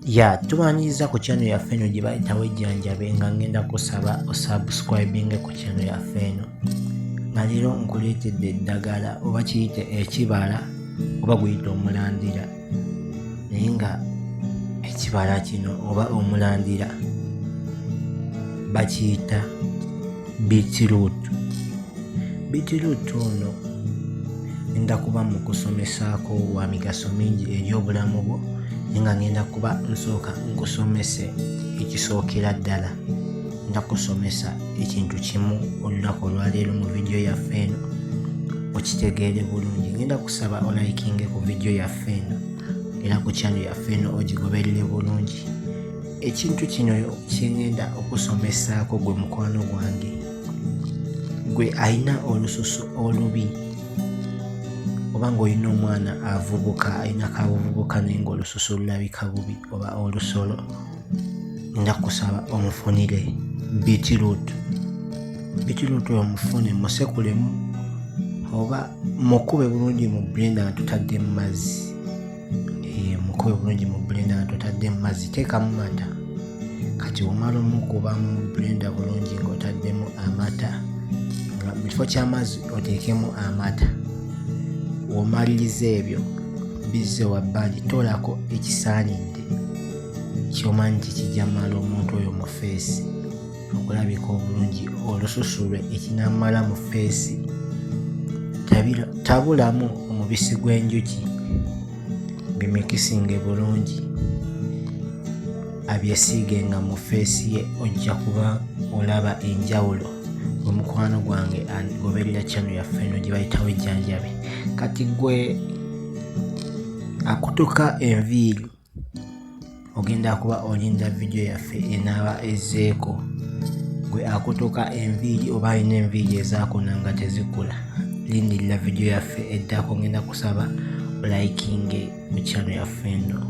Ya tubaniriza ku channel yaffe eno gye bayita Wejjanjabe nga ngenda kusaba osubscribing ku channel yaffe eno nga leero nkuleetedde eddagala oba kiyite ekibala oba guyita omulandira naye nga ekibala kino oba omulandira bakiyita beetroot. Beetroot ono ngenda kuba mu kusomesaako wa migaso mingi eri obulamu bwo nga ngenda kuba nsooka nkusomese ekisookera ddala. Ngenda kusomesa ekintu kimu olunaku olwaleero mu vidiyo yaffe eno okitegeere bulungi. Ngenda kusaba olaikinge ku vidiyo yaffe eno era ku channel yaffe eno ogigoberere bulungi. Ekintu kino kyengenda okusomesaako gwe mukwano gwange gwe alina olususu olubi oba ng'olina omwana avubuka alina kabuvubuka naye ng'olususu lulabika bubi oba olusolo, ngenda kusaba omufunire beetroot. Beetroot oyo mufune musekulemu oba mukube bulungi mu blender nga tutadde mu mazzi. Mukube bulungi mu blender nga tutadde mu mazzi, teekamu mata. Kati omala omukuba mu blender bulungi ng'otaddemu amata, nga mu kifo ky'amazzi oteekemu amata. Omaliriza ebyo bizze wabbali, toolako ekisaanidde ky'omanyi nti kijja mmala omuntu oyo mu feesi okulabika obulungi. Olususu lwe ekinaamala mu feesi tabulamu omubisi gw'enjuki, bimikisinge bulungi abyesiigenga mu feesi ye, ojja kuba olaba enjawulo. Gwe mukwano gwange goberera channel yaffe eno gye bayita Wejjanjabe. Kati gwe akutuka enviiri ogenda kuba olinda vidiyo yaffe enaaba ezzeeko. Gwe akutuka enviiri oba alina enviiri ezaakuna nga tezikula, lindirira vidiyo yaffe eddako. Ngenda kusaba olaikinge mu channel yaffe eno.